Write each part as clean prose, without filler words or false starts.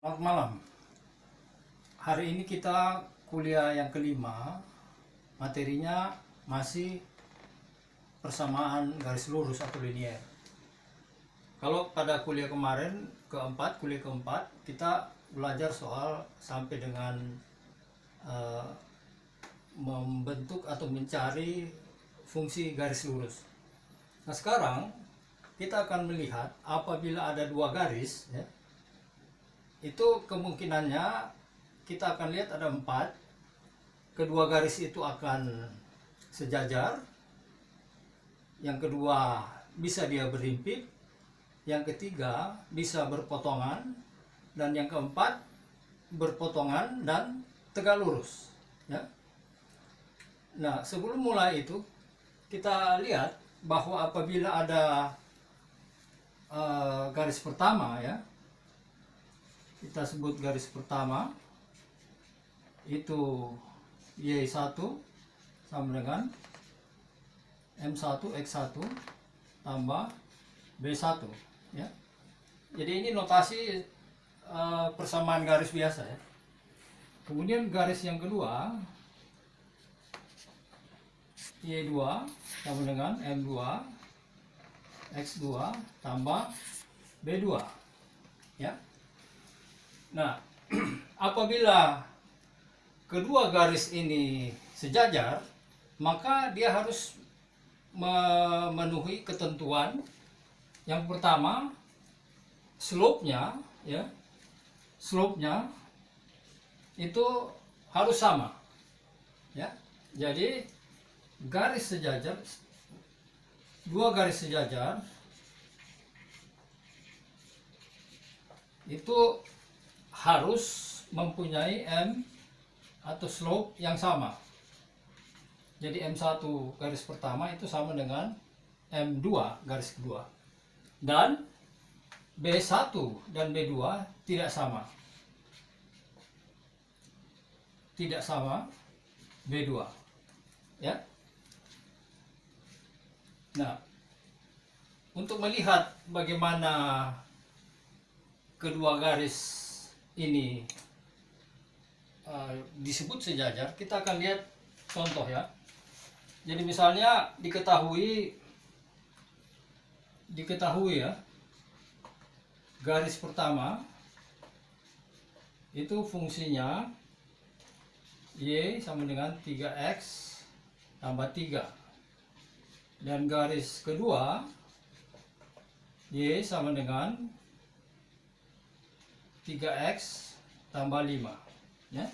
Selamat malam. Hari ini kita kuliah yang kelima. Materinya masih persamaan garis lurus atau linier. Kalau pada kuliah kemarin kuliah keempat, kita belajar soal sampai dengan membentuk atau mencari fungsi garis lurus. Nah, sekarang kita akan melihat apabila ada dua garis, ya, itu kemungkinannya kita akan lihat ada 4. Kedua garis itu akan sejajar, yang kedua bisa dia berhimpit, yang ketiga bisa berpotongan, dan yang keempat berpotongan dan tegak lurus, ya. Nah, sebelum mulai itu kita lihat bahwa apabila ada garis pertama, ya, kita sebut garis pertama itu Y1 sama dengan M1 X1 tambah B1, ya. Jadi ini notasi persamaan garis biasa, ya. Kemudian garis yang kedua Y2 sama dengan M2 X2 tambah B2, ya. Nah, apabila kedua garis ini sejajar, maka dia harus memenuhi ketentuan. Yang pertama, slope-nya, ya, slope-nya itu harus sama, ya. Jadi garis sejajar, dua garis sejajar itu harus mempunyai M atau slope yang sama. Jadi M1 garis pertama itu sama dengan M2 garis kedua. Dan B1 dan B2 tidak sama. Tidak sama B2. Ya. Nah, untuk melihat bagaimana kedua garis ini disebut sejajar, kita akan lihat contoh, ya. Jadi misalnya diketahui ya, garis pertama itu fungsinya Y sama dengan 3X tambah 3, dan garis kedua Y sama dengan 3X tambah 5, ya.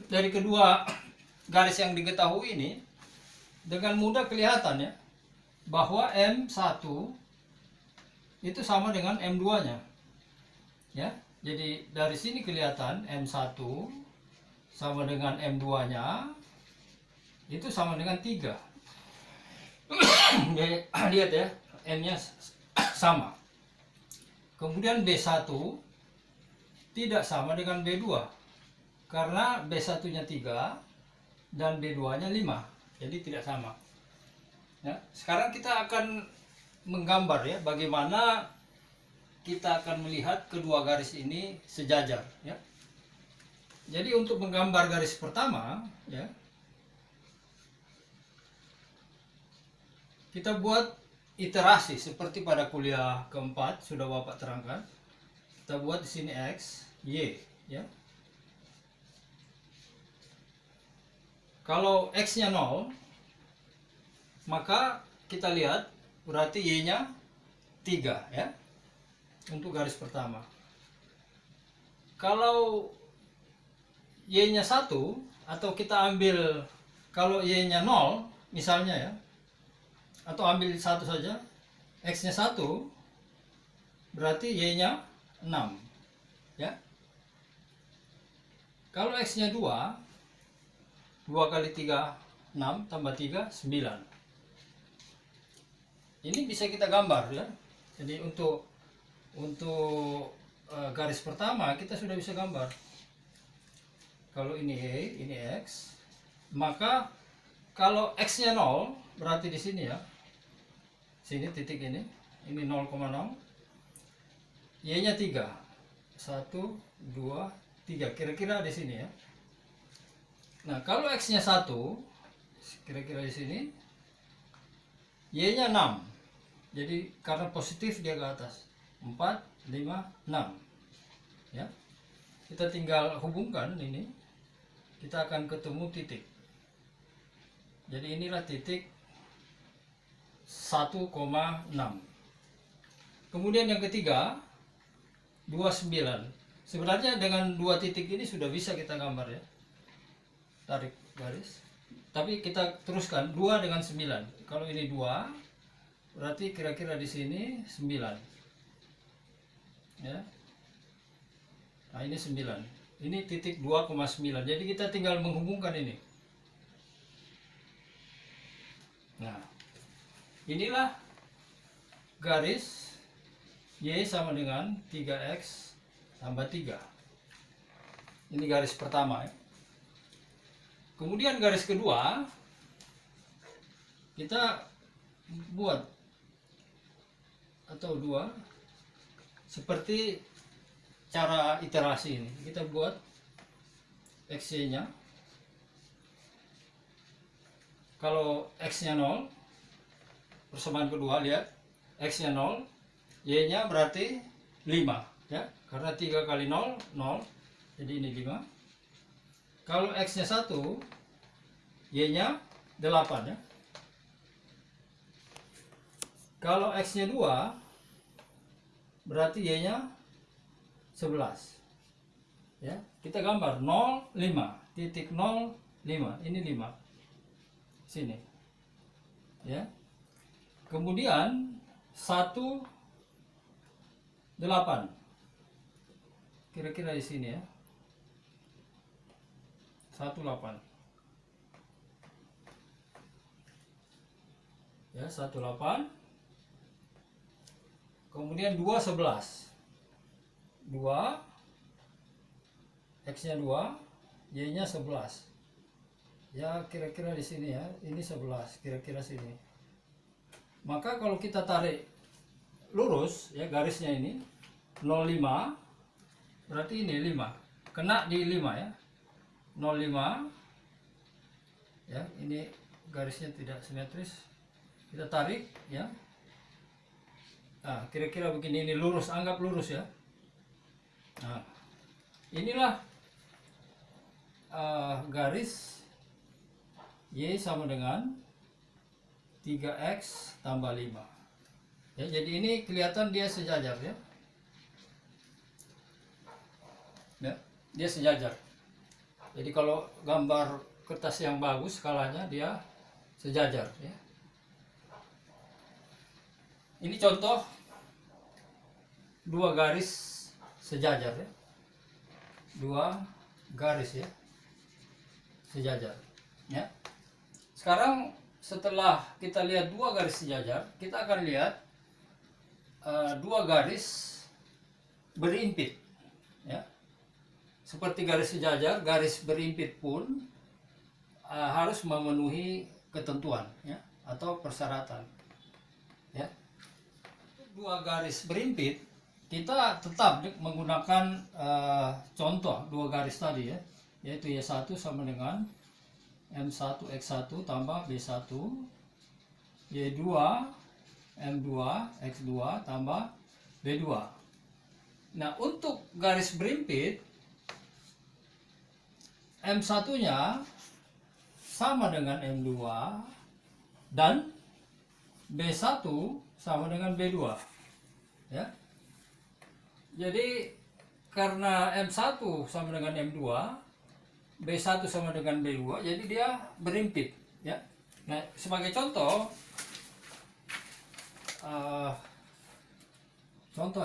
Dari kedua garis yang diketahui ini dengan mudah kelihatan, ya, bahwa M1 itu sama dengan M2-nya, ya. Jadi dari sini kelihatan M1 sama dengan M2-nya itu sama dengan 3. Lihat, ya, M-nya sama. Kemudian B1 tidak sama dengan B2 karena B1-nya 3 dan B2-nya 5, jadi tidak sama, ya. Sekarang kita akan menggambar, ya, bagaimana kita akan melihat kedua garis ini sejajar, ya. Jadi untuk menggambar garis pertama, ya, kita buat iterasi seperti pada kuliah keempat sudah Bapak terangkan. Kita buat di sini X, Y, ya. Kalau X-nya 0, maka kita lihat berarti Y-nya 3, ya, untuk garis pertama. Kalau Y-nya 1, atau kita ambil kalau Y-nya 0 misalnya, ya, atau ambil 1 saja, X-nya 1 berarti Y-nya 6, ya. Kalau X-nya 2, 2 kali 3 6 tambah 3 9. Ini bisa kita gambar, ya. Jadi untuk garis pertama kita sudah bisa gambar. Kalau ini Y, ini X, maka kalau X-nya 0 berarti di sini, ya. Sini titik ini 0,6. Y-nya 3. 1, 2, 3, kira-kira di sini ya. Nah, kalau X-nya 1, kira-kira di sini, Y-nya 6. Jadi karena positif dia ke atas. 4, 5, 6. Ya. Kita tinggal hubungkan ini. Kita akan ketemu titik. Jadi inilah titik 1,6. Kemudian yang ketiga 29. Sebenarnya dengan dua titik ini sudah bisa kita gambar ya. Tarik garis. Tapi kita teruskan 2 dengan 9. Kalau ini 2, berarti kira-kira di sini 9. Ya. Nah, ini 9. Ini titik 2,9. Jadi kita tinggal menghubungkan ini. Nah, inilah garis Y sama dengan 3X tambah 3. Ini garis pertama ya. Kemudian garis kedua kita buat atau 2 seperti cara iterasi ini. Kita buat XY-nya. Kalau X-nya 0, persamaan kedua lihat, X-nya 0, Y-nya berarti 5 ya. Karena 3 kali 0, 0. Jadi ini 5. Kalau X-nya 1, Y-nya 8 ya. Kalau X-nya 2, berarti Y-nya 11. Ya, kita gambar 0, 5. Titik 0, 5. Ini 5. Sini. Ya. Kemudian 1, 8. Kira-kira di sini ya. 1, 8. Ya, 1, 8. Kemudian 2, 11. 2, X-nya 2, Y-nya 11. Ya, kira-kira di sini ya. Ini 11, kira-kira sini. Maka kalau kita tarik lurus ya, garisnya ini 05, berarti ini 5. Kena di 5 ya. 05. Ya, ini garisnya tidak simetris. Kita tarik ya. Nah, kira-kira begini, ini lurus, anggap lurus ya. Nah, inilah garis Y sama dengan 3X tambah 5. Ya, jadi ini kelihatan dia sejajar ya. Ya, dia sejajar. Jadi kalau gambar kertas yang bagus, skalanya dia sejajar ya. Ini contoh 2 garis sejajar ya. 2 garis ya. Sejajar ya. Sekarang setelah kita lihat 2 garis sejajar, kita akan lihat 2 garis berimpit ya. Seperti garis sejajar, garis berimpit pun harus memenuhi ketentuan ya, atau persyaratan ya. 2 garis berimpit kita tetap menggunakan contoh 2 garis tadi ya, yaitu Y1 sama dengan M1X1 tambah B1, Y2 M2X2 tambah B2. Nah, untuk garis berimpit M1-nya sama dengan M2 dan B1 sama dengan B2 ya. Jadi karena M1 sama dengan M2, B1 sama dengan B2, jadi dia berimpit ya. Nah, sebagai contoh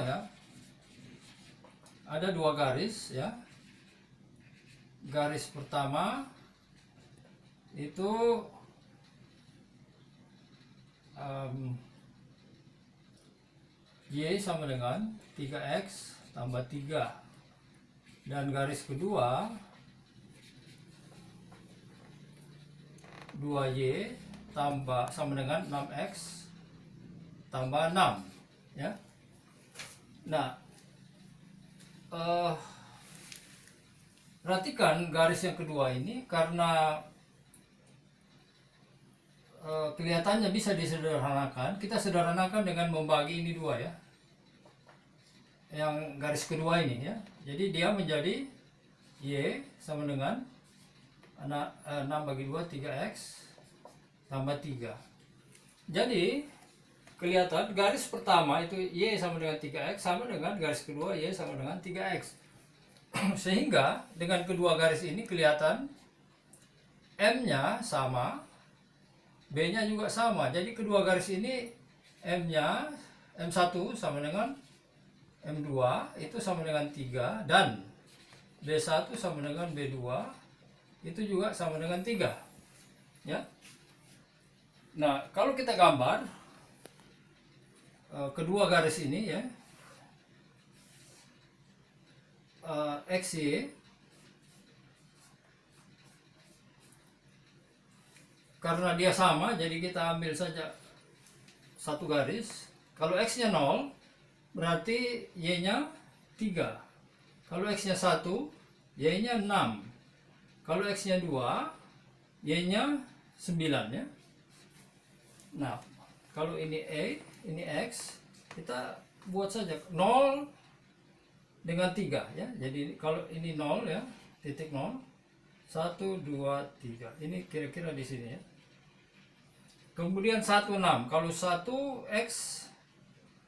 ya, ada 2 garis ya. Garis pertama itu Y sama dengan 3X tambah 3, dan garis kedua 2Y tambah sama dengan 6X tambah 6 ya. Nah, eh, perhatikan garis yang kedua ini, karena kelihatannya bisa disederhanakan. Kita sederhanakan dengan membagi ini dua ya, yang garis kedua ini ya. Jadi dia menjadi Y sama dengan 6 bagi 2 3x tambah 3. Jadi kelihatan garis pertama itu Y sama dengan 3x sama dengan garis kedua Y sama dengan 3x. Sehingga dengan kedua garis ini kelihatan M-nya sama, B-nya juga sama. Jadi kedua garis ini M-nya M1 sama dengan M2 itu sama dengan 3, dan B1 sama dengan B2 itu juga sama dengan 3 ya. Nah, kalau kita gambar kedua garis ini ya, XY, karena dia sama jadi kita ambil saja satu garis. Kalau X-nya 0 berarti Y-nya 3. Kalau X-nya 1, Y-nya 6. Kalau X-nya 2, Y-nya 9 ya. Nah, kalau ini A, ini X, kita buat saja 0 dengan 3 ya. Jadi kalau ini 0 ya, titik 0, 1, 2, 3. Ini kira-kira di sini ya. Kemudian 1, 6. Kalau 1 X,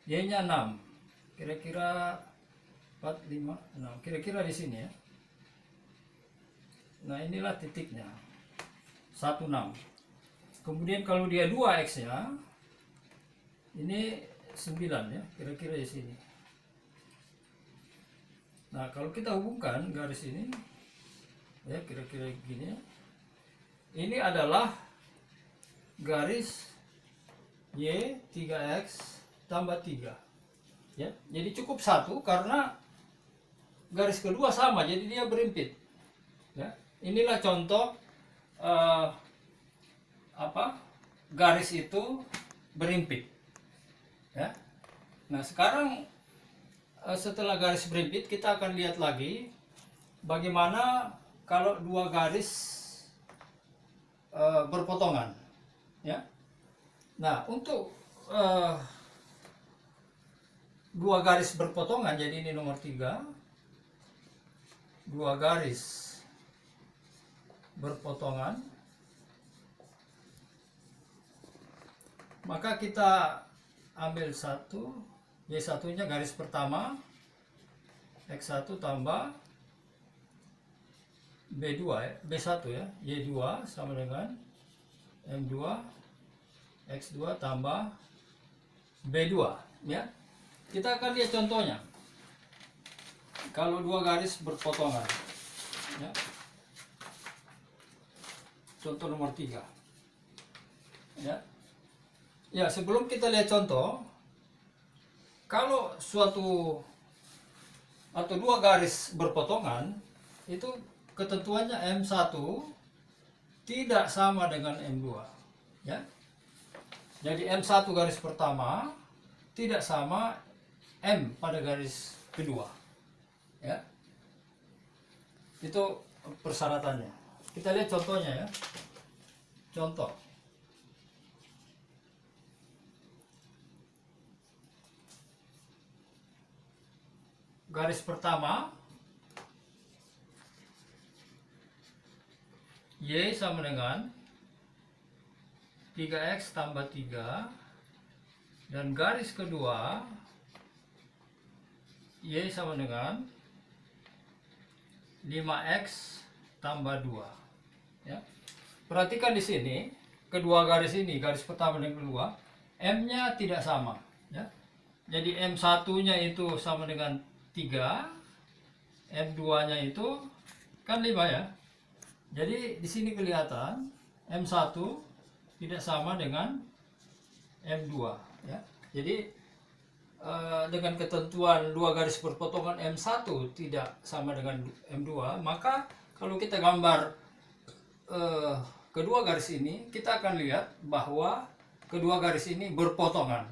Y-nya 6. Kira-kira 4, 5, 6. Kira-kira di sini ya. Nah, inilah titiknya. 1, 6. Kemudian kalau dia 2 X-nya, ini 9 ya. Kira-kira di sini. Nah, kalau kita hubungkan garis ini, ya kira-kira gini ya. Ini adalah garis Y 3X tambah 3 ya. Jadi cukup 1 karena garis kedua sama, jadi dia berimpit ya. Inilah contoh garis itu berimpit ya. Nah, sekarang setelah garis berimpit kita akan lihat lagi bagaimana kalau dua garis berpotongan ya. Nah, untuk dua garis berpotongan, jadi ini nomor 3, dua garis berpotongan, maka kita ambil satu, Y1 nya garis pertama, X1 tambah B2 ya, B1 ya, Y2 sama dengan M2 X2 tambah B2 ya. Kita akan lihat contohnya kalau dua garis berpotongan ya. Contoh nomor 3 ya. Ya, sebelum kita lihat contoh, kalau suatu atau dua garis berpotongan itu ketentuannya M1 tidak sama dengan M2 ya. Jadi M1 garis pertama tidak sama M pada garis kedua ya. Itu persyaratannya. Kita lihat contohnya ya. Contoh garis pertama Y sama dengan 3X tambah 3, dan garis kedua Y sama dengan 5X tambah 2 ya. Perhatikan di sini kedua garis ini, garis pertama dan kedua, M-nya tidak sama ya. Jadi M1-nya itu sama dengan 3, M2-nya itu kan 5 ya. Jadi di sini kelihatan M1 tidak sama dengan M2 ya. Jadi dengan ketentuan dua garis berpotongan M1 tidak sama dengan M2, maka kalau kita gambar kedua garis ini, kita akan lihat bahwa kedua garis ini berpotongan